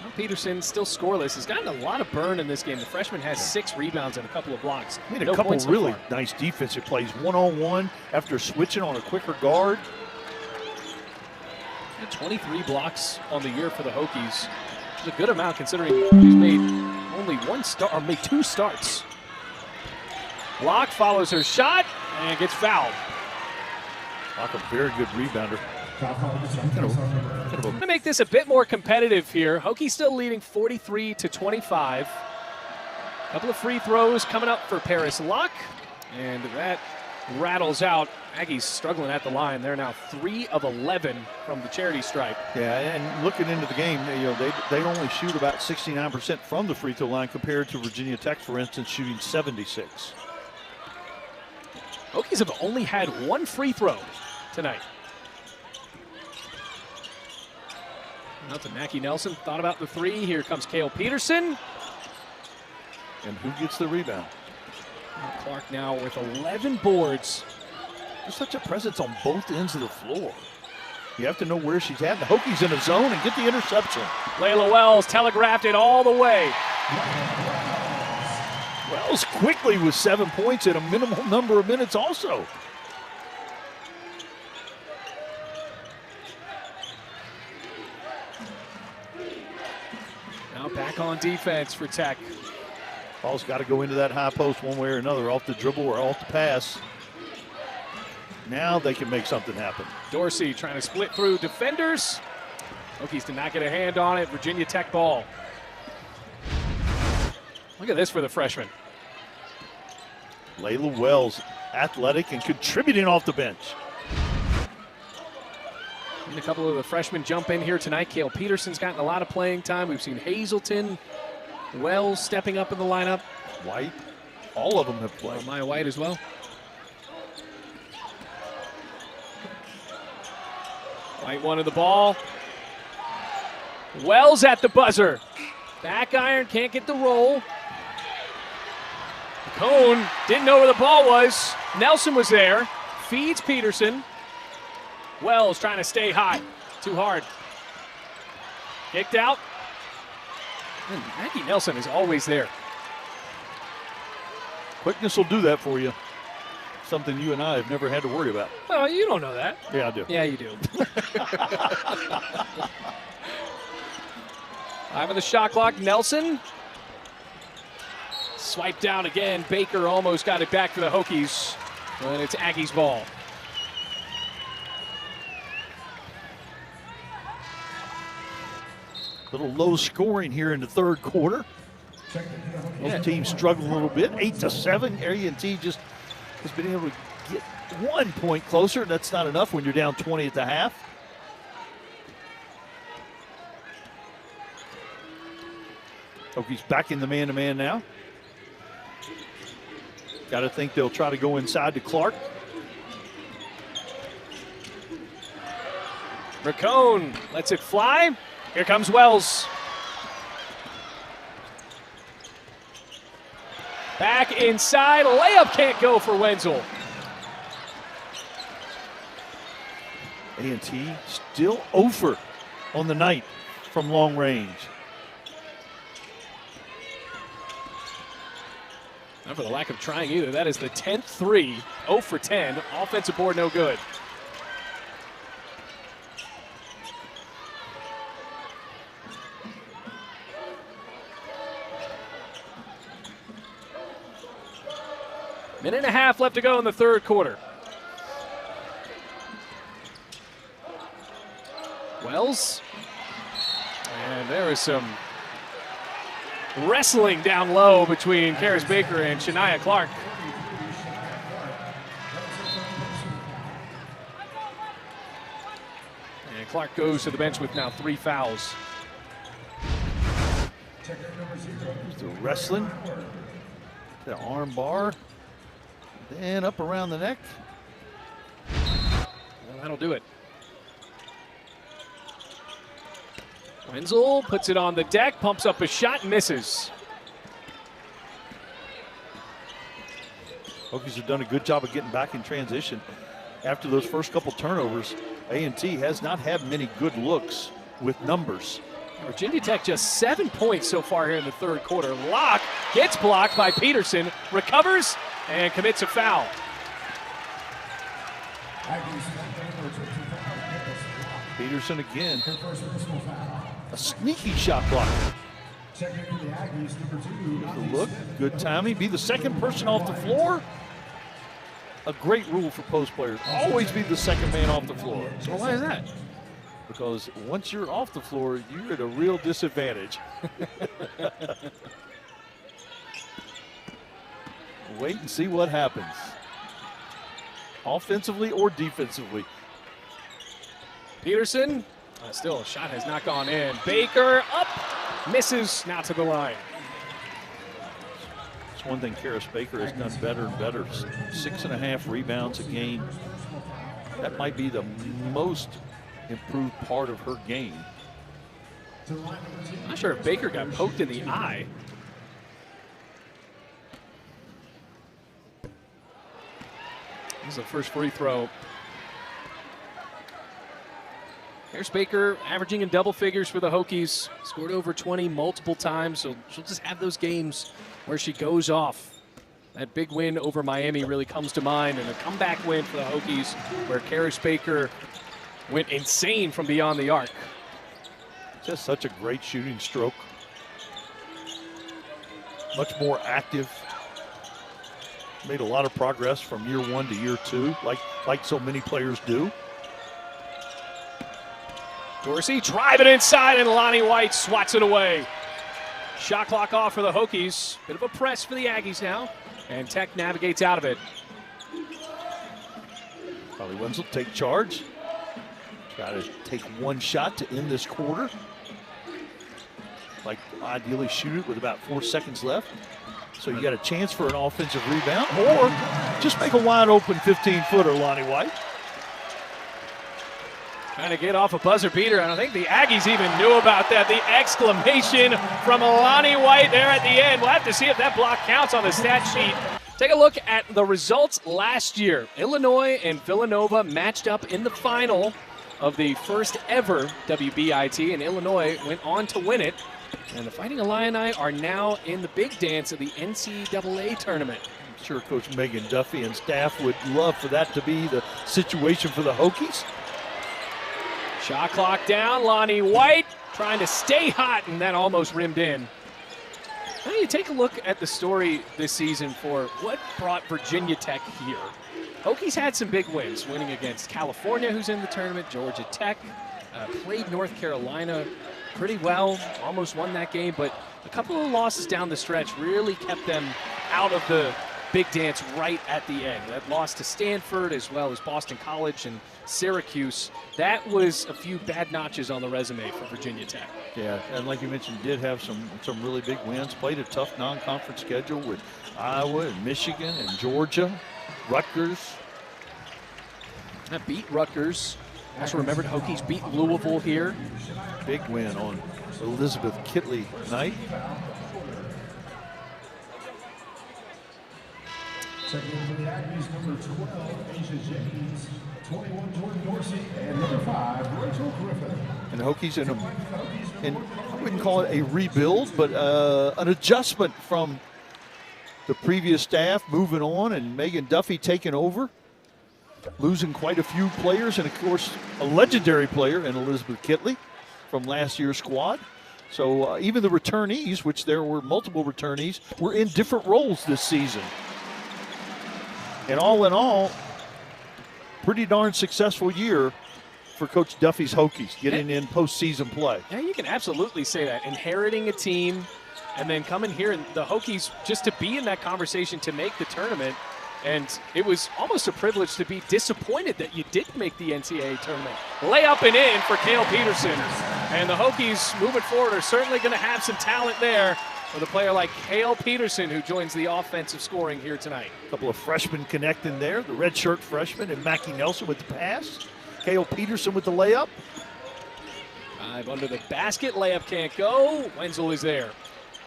Well, Peterson still scoreless. Has gotten a lot of burn in this game. The freshman has 6 rebounds and a couple of blocks. Made a couple really nice defensive plays. One-on-one after switching on a quicker guard. 23 blocks on the year for the Hokies. It's a good amount considering he's made only made 2 starts. Block follows her shot and gets fouled. Block, a very good rebounder. Going to make this a bit more competitive here. Hokies still leading 43-25. A couple of free throws coming up for Paris Locke, and that rattles out. Aggies struggling at the line. They're now 3 of 11 from the charity stripe. Yeah, and looking into the game, they only shoot about 69% from the free throw line compared to Virginia Tech, for instance, shooting 76. Hokies have only had 1 free throw tonight. Out to Mackie Nelson, thought about the 3. Here comes Cale Peterson. And who gets the rebound? Clark now with 11 boards. There's such a presence on both ends of the floor. You have to know where she's at. The Hokies in a zone and get the interception. Layla Wells telegraphed it all the way. Wells quickly with 7 points in a minimal number of minutes also. Now back on defense for Tech. Ball's got to go into that high post one way or another, off the dribble or off the pass. Now they can make something happen. Dorsey trying to split through defenders. Hokies did not get a hand on it. Virginia Tech ball. Look at this for the freshman. Layla Wells, athletic and contributing off the bench. And a couple of the freshmen jump in here tonight. Cale Peterson's gotten a lot of playing time. We've seen Hazelton, Wells stepping up in the lineup. White, all of them have played. Maya White as well. White wanted the ball. Wells at the buzzer. Back iron, can't get the roll. Cone didn't know where the ball was. Nelson was there. Feeds Peterson. Wells trying to stay high. Too hard. Kicked out. And Maggie Nelson is always there. Quickness will do that for you. Something you and I have never had to worry about. Well, you don't know that. Yeah, I do. Yeah, you do. Time of the shot clock, Nelson. Swipe down again. Baker almost got it back for the Hokies. And it's Aggies ball. Little low scoring here in the third quarter. Both teams struggle a little bit. 8-7. A&T just has been able to get 1 point closer. That's not enough when you're down 20 at the half. Hokies back in the man-to-man now. Got to think they'll try to go inside to Clark. Racone lets it fly. Here comes Wells. Back inside. Layup can't go for Wenzel. A&T still over on the night from long range. Not for the lack of trying either. That is the 10th three. 0 for 10. Offensive board no good. Minute and a half left to go in the third quarter. Wells. And there is some wrestling down low between Karis Baker and Shania Clark. And Clark goes to the bench with now 3 fouls. There's the wrestling. The arm bar. Then up around the neck. Well, that'll do it. Wenzel puts it on the deck, pumps up a shot, misses. Hokies have done a good job of getting back in transition. After those first couple turnovers, A&T has not had many good looks with numbers. Virginia Tech just 7 points so far here in the third quarter. Locke gets blocked by Peterson, recovers, and commits a foul. Peterson again. A sneaky shot block. Here's the look. Good timing. Be the second person off the floor. A great rule for post players. Always be the second man off the floor. So why is that? Because once you're off the floor, you're at a real disadvantage. Wait and see what happens. Offensively or defensively. Peterson, still a shot has not gone in. Baker up, misses, now to the line. It's one thing Karis Baker has done better and better. 6.5 rebounds a game. That might be the most improved part of her game. I'm not sure if Baker got poked in the eye. This is the first free throw. Here's Baker averaging in double figures for the Hokies. Scored over 20 multiple times, so she'll just have those games where she goes off. That big win over Miami really comes to mind, and a comeback win for the Hokies where Karis Baker went insane from beyond the arc. Just such a great shooting stroke. Much more active. Made a lot of progress from year 1 to year 2, like so many players do. Dorsey driving inside, and Lonnie White swats it away. Shot clock off for the Hokies. Bit of a press for the Aggies now, and Tech navigates out of it. Probably Wenzel take charge. Got to take one shot to end this quarter. Like ideally shoot it with about 4 seconds left. So you got a chance for an offensive rebound, or just make a wide open 15-footer, Lonnie White. Trying to get off a buzzer beater. I don't think the Aggies even knew about that. The exclamation from Lonnie White there at the end. We'll have to see if that block counts on the stat sheet. Take a look at the results last year. Illinois and Villanova matched up in the final of the first ever WBIT, and Illinois went on to win it. And the Fighting Illini are now in the big dance of the NCAA tournament. I'm sure Coach Megan Duffy and staff would love for that to be the situation for the Hokies. Shot clock down. Lonnie White trying to stay hot, and that almost rimmed in. Now you take a look at the story this season for what brought Virginia Tech here. Hokies had some big wins, winning against California, who's in the tournament, Georgia Tech, played North Carolina pretty well, almost won that game, but a couple of losses down the stretch really kept them out of the big dance right at the end. That loss to Stanford as well as Boston College and Syracuse, that was a few bad notches on the resume for Virginia Tech. Yeah, and like you mentioned, did have some really big wins, played a tough non-conference schedule with Iowa and Michigan and Georgia, Rutgers. That beat Rutgers. Also remembered Hokies beat Louisville here. Big win on Elizabeth Kitley night. Second for the Aggies, number 12, Asia James, 21, Jordan Dorsey, and number 5, Rachel Griffin. And the Hokies in I wouldn't call it a rebuild, but an adjustment from the previous staff, moving on, and Megan Duffy taking over, losing quite a few players, and of course a legendary player in Elizabeth Kitley from last year's squad. So even the returnees, which there were multiple returnees, were in different roles this season. And all in all, pretty darn successful year for Coach Duffy's Hokies, getting in postseason play. Yeah, you can absolutely say that. Inheriting a team and then coming here, and the Hokies just to be in that conversation to make the tournament. And it was almost a privilege to be disappointed that you didn't make the NCAA tournament. Layup and in for Cale Peterson. And the Hokies moving forward are certainly going to have some talent there with a player like Cale Peterson, who joins the offensive scoring here tonight. A couple of freshmen connecting there, the redshirt freshman and Mackie Nelson with the pass. Cale Peterson with the layup. 5 under the basket, layup can't go. Wenzel is there.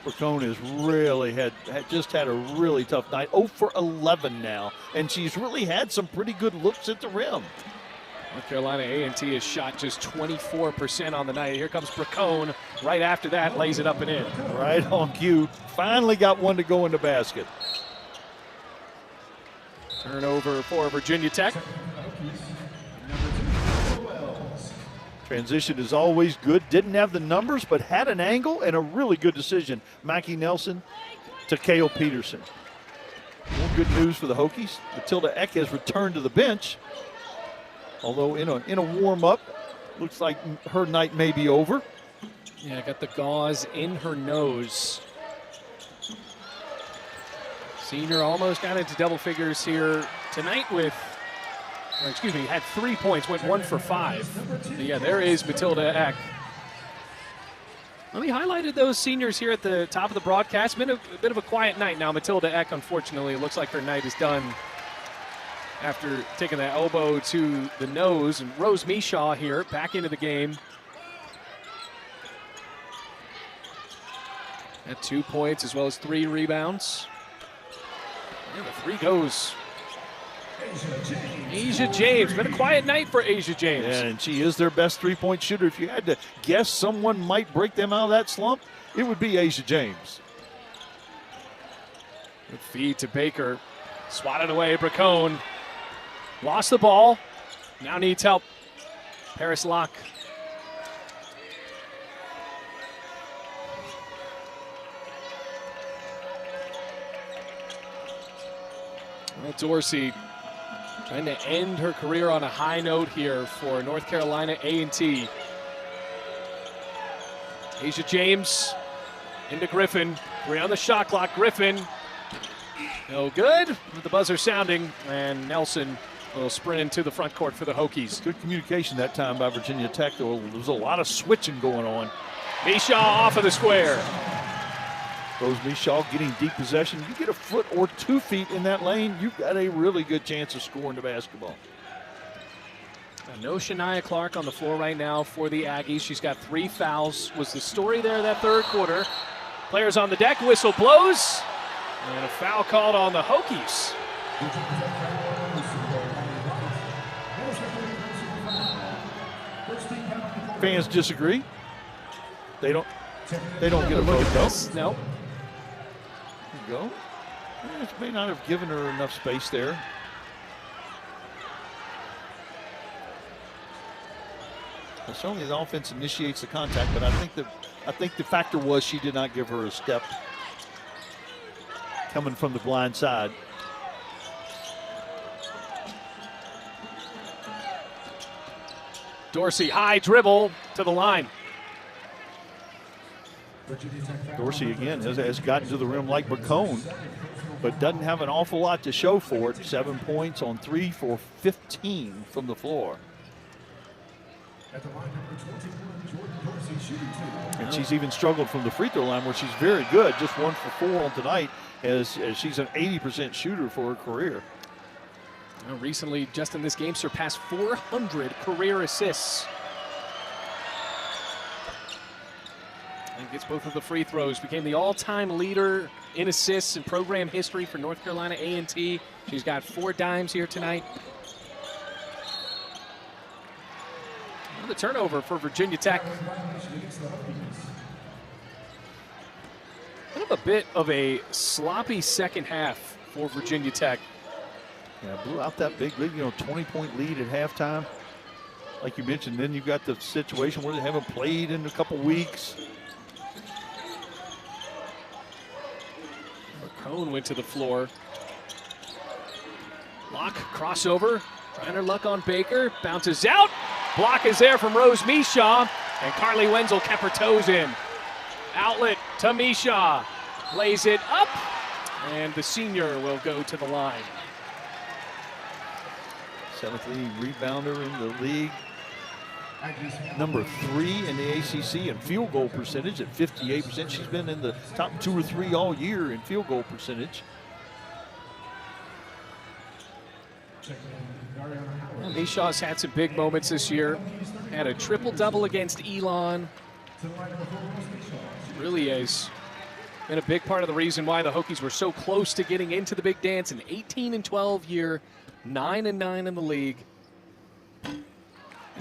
Bracone has really had a really tough night. 0 for 11 now, and she's really had some pretty good looks at the rim. North Carolina A&T has shot just 24% on the night. Here comes Bracone. Right after that, lays it up and in. Right on cue. Finally got one to go in the basket. Turnover for Virginia Tech. Transition is always good. Didn't have the numbers, but had an angle and a really good decision. Mackie Nelson to Cale Peterson. More good news for the Hokies. Matilda Eck has returned to the bench. Although in a warm-up, looks like her night may be over. Yeah, got the gauze in her nose. Senior almost got into double figures here tonight had 3 points, went 1 for 5. But yeah, there is Matilda Eck. Well, we highlighted those seniors here at the top of the broadcast. Been a bit of a quiet night now. Matilda Eck, unfortunately, looks like her night is done after taking that elbow to the nose. And Rose Mishaw here back into the game. At 2 points as well as 3 rebounds. And the 3 goes. Asia James. Been a quiet night for Asia James. Yeah, and she is their best three-point shooter. If you had to guess someone might break them out of that slump, it would be Asia James. Good feed to Baker. Swatted away, Bracone. Lost the ball. Now needs help. Paris Locke. Well, Dorsey trying to end her career on a high note here for North Carolina A&T. Asia James into Griffin. 3 on the shot clock. Griffin, no good. With the buzzer sounding, and Nelson will sprint into the front court for the Hokies. Good communication that time by Virginia Tech, though. There was a lot of switching going on. Mishaw off of the square. Rose Mishaw getting deep possession. You get a foot or 2 feet in that lane, you've got a really good chance of scoring the basketball. No Shania Clark on the floor right now for the Aggies. She's got 3 fouls. Was the story there that third quarter. Players on the deck, whistle blows. And a foul called on the Hokies. Fans disagree. They don't. They don't get a Look vote, at though. this. No. There you go. It may not have given her enough space there. Well, certainly the offense initiates the contact, but I think the factor was she did not give her a step coming from the blind side. Dorsey, high dribble to the line. Dorsey again has gotten to the rim like McCone, but doesn't have an awful lot to show for it. 7 points on 3 for 15 from the floor. At the line, number 21, Jordan Dorsey, shooting 2. And she's even struggled from the free throw line where she's very good, just 1 for 4 on tonight, as she's an 80% shooter for her career. Recently, just in this game, surpassed 400 career assists. And gets both of the free throws. Became the all-time leader in assists in program history for North Carolina A&T. She's got 4 dimes here tonight. Another turnover for Virginia Tech. Kind of a bit of a sloppy second half for Virginia Tech. Yeah, blew out that big lead, 20-point lead at halftime. Like you mentioned, then you've got the situation where they haven't played in a couple weeks. McCone went to the floor. Block, crossover, trying her luck on Baker, bounces out. Block is there from Rose Mishaw, and Carly Wenzel kept her toes in. Outlet to Mishaw, lays it up, and the senior will go to the line. 7th leading rebounder in the league. Number 3 in the ACC in field goal percentage at 58%. She's been in the top 2 or 3 all year in field goal percentage. Well, Mishaw's had some big moments this year. Had a triple-double against Elon. Really has been a big part of the reason why the Hokies were so close to getting into the big dance. An 18-12 year, 9-9 in the league.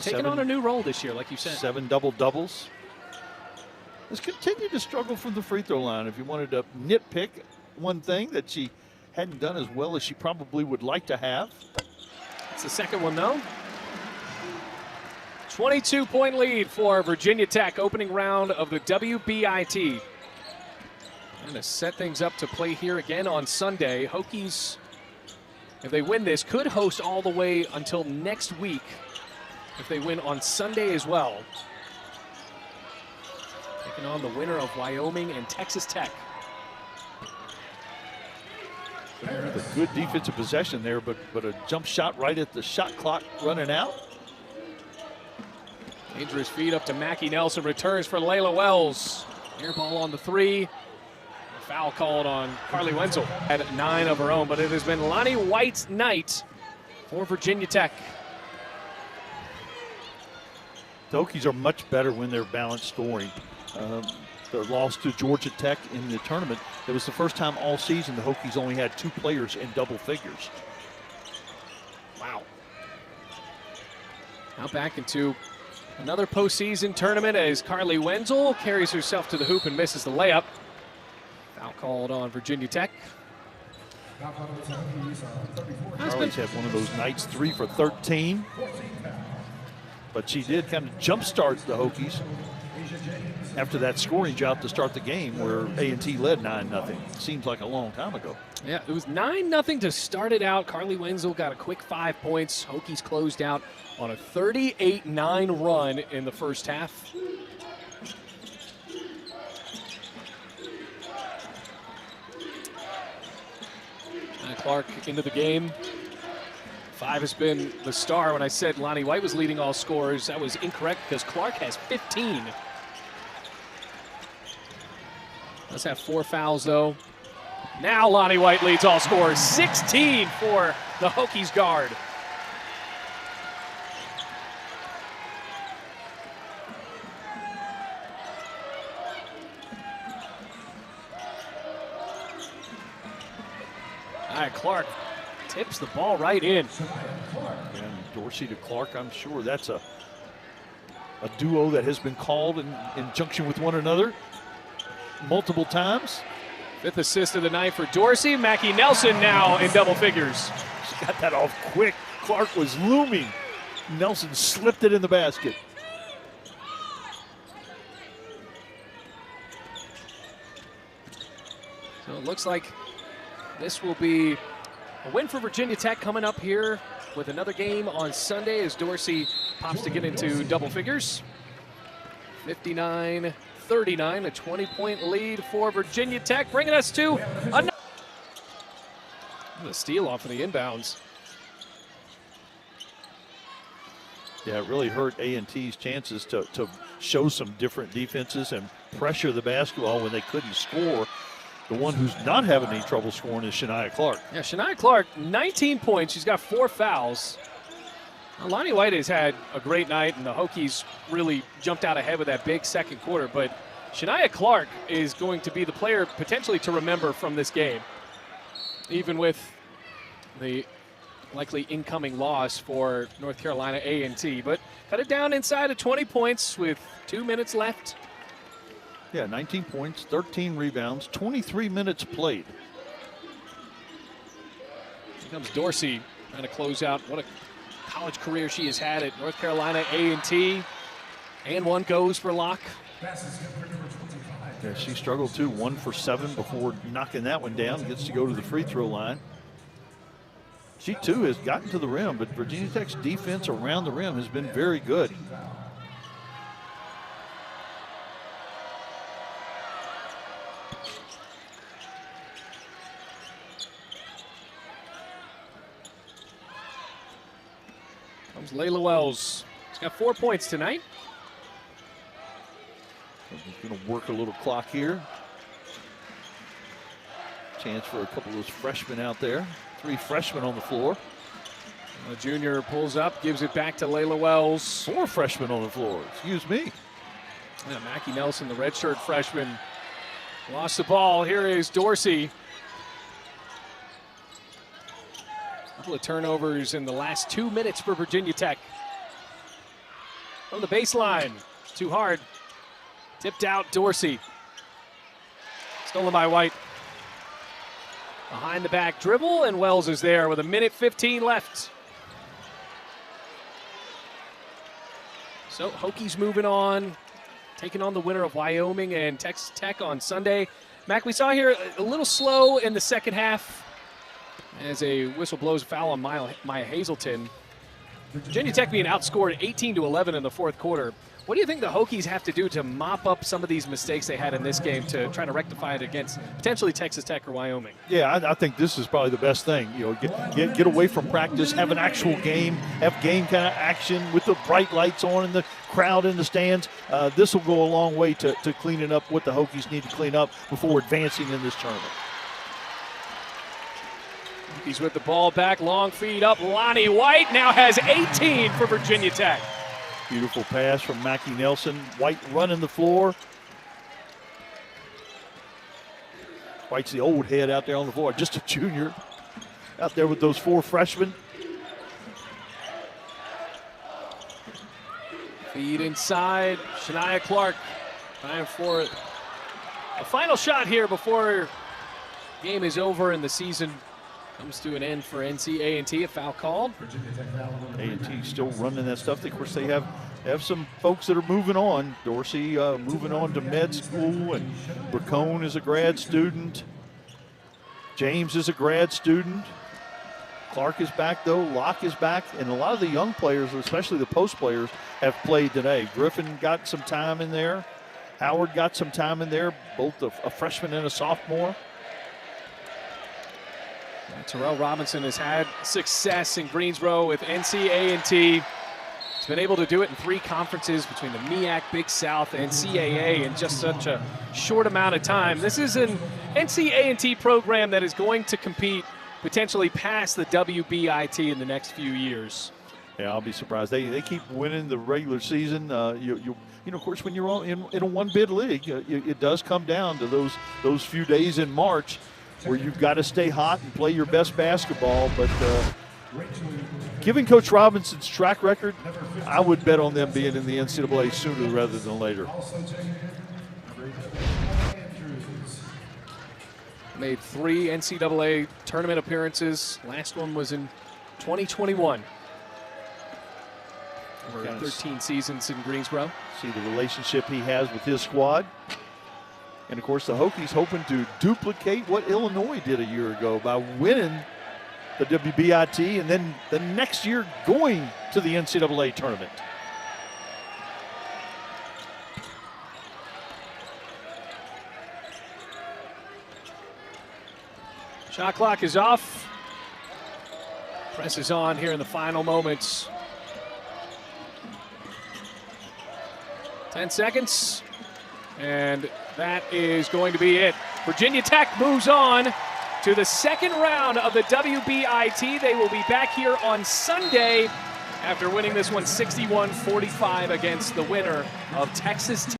Taking on a new role this year, like you said. 7 double-doubles. Has continued to struggle from the free throw line. If you wanted to nitpick one thing that she hadn't done as well as she probably would like to have. It's the second one, though. 22-point lead for Virginia Tech, opening round of the WBIT. I'm going to set things up to play here again on Sunday. Hokies, if they win this, could host all the way until next week if they win on Sunday as well. Taking on the winner of Wyoming and Texas Tech. A good defensive possession there, but a jump shot right at the shot clock running out. Dangerous feed up to Mackie Nelson, returns for Layla Wells. Air ball on the 3. Foul called on Carly Wenzel. Had 9 of her own, but it has been Lonnie White's night for Virginia Tech. The Hokies are much better when they're balanced scoring. The loss to Georgia Tech in the tournament, it was the first time all season the Hokies only had 2 players in double figures. Wow. Now back into another postseason tournament as Carly Wenzel carries herself to the hoop and misses the layup. Foul called on Virginia Tech. Carly's had one of those nights, 3 for 13. But she did kind of jumpstart the Hokies after that scoring job to start the game where A&T led 9-0. Seems like a long time ago. Yeah, it was 9-0 to start it out. Carly Wenzel got a quick 5 points. Hokies closed out on a 38-9 run in the first half. Clark into the game. 5 has been the star. When I said Lonnie White was leading all scorers, that was incorrect because Clark has 15. Does have 4 fouls, though. Now Lonnie White leads all scorers. 16 for the Hokies guard. All right, Clark tips the ball right in. And Dorsey to Clark, I'm sure that's a a duo that has been called in junction with one another multiple times. 5th assist of the night for Dorsey. Mackie Nelson now in double figures. She got that off quick. Clark was looming. Nelson slipped it in the basket. So it looks like this will be a win for Virginia Tech coming up here with another game on Sunday as Dorsey pops to get into double figures. 59-39, a 20-point lead for Virginia Tech, bringing us to another. The steal off of the inbounds. Yeah, it really hurt A&T's chances to show some different defenses and pressure the basketball when they couldn't score. The one who's not having any trouble scoring is Shania Clark. Yeah, Shania Clark, 19 points. She's got 4 fouls. Now, Lonnie White has had a great night, and the Hokies really jumped out ahead with that big second quarter. But Shania Clark is going to be the player potentially to remember from this game, even with the likely incoming loss for North Carolina A&T. But cut it down inside of 20 points with 2 minutes left. Yeah, 19 points, 13 rebounds, 23 minutes played. Here comes Dorsey trying to close out. What a college career she has had at North Carolina A&T. And one goes for Locke. Yeah, she struggled too, 1 for 7 before knocking that one down. Gets to go to the free throw line. She too has gotten to the rim, but Virginia Tech's defense around the rim has been very good. Comes Layla Wells. She's got 4 points tonight. He's going to work a little clock here. Chance for a couple of those freshmen out there. 3 freshmen on the floor. The junior pulls up, gives it back to Layla Wells. 4 freshmen on the floor, excuse me. Yeah, Mackie Nelson, the redshirt freshman, lost the ball. Here is Dorsey. A couple of turnovers in the last 2 minutes for Virginia Tech. From the baseline, too hard. Tipped out, Dorsey. Stolen by White. Behind the back dribble, and Wells is there with 1:15 left. So Hokies moving on, taking on the winner of Wyoming and Texas Tech on Sunday. Mac, we saw here a little slow in the second half as a whistle blows a foul on Maya Hazelton. Virginia Tech being outscored 18-11 in the fourth quarter. What do you think the Hokies have to do to mop up some of these mistakes they had in this game to try to rectify it against potentially Texas Tech or Wyoming? Yeah, I think this is probably the best thing. You know, get away from practice, have an actual game, have game kind of action with the bright lights on and the crowd in the stands. This will go a long way to cleaning up what the Hokies need to clean up before advancing in this tournament. He's with the ball back, long feed up. Lonnie White now has 18 for Virginia Tech. Beautiful pass from Mackie Nelson. White running the floor. White's the old head out there on the floor, just a junior out there with those 4 freshmen. Feed inside, Shania Clark. Time for a final shot here before game is over and the season comes to an end for NCAA. A foul called. A&T still running that stuff. Of course, they have some folks that are moving on. Dorsey moving on to med school, and Bracone is a grad student. James is a grad student. Clark is back, though. Locke is back. And a lot of the young players, especially the post players, have played today. Griffin got some time in there. Howard got some time in there, both a freshman and a sophomore. Terrell Robinson has had success in Greensboro with NCAA. He's been able to do it in 3 conferences between the MEAC, Big South, and CAA in just such a short amount of time. This is an NCAA program that is going to compete potentially past the WBIT in the next few years. Yeah, I'll be surprised. They keep winning the regular season. You know, of course, when you're in a one-bid league, it does come down to those few days in March where you've got to stay hot and play your best basketball. But Given Coach Robinson's track record, I would bet on them being in the NCAA sooner rather than later. Made 3 NCAA tournament appearances. Last one was in 2021. Over 13 seasons in Greensboro. See the relationship he has with his squad. And, of course, the Hokies hoping to duplicate what Illinois did a year ago by winning the WBIT and then the next year going to the NCAA tournament. Shot clock is off. Presses on here in the final moments. 10 seconds. And that is going to be it. Virginia Tech moves on to the second round of the WBIT. They will be back here on Sunday after winning this one 61-45 against the winner of Texas Tech.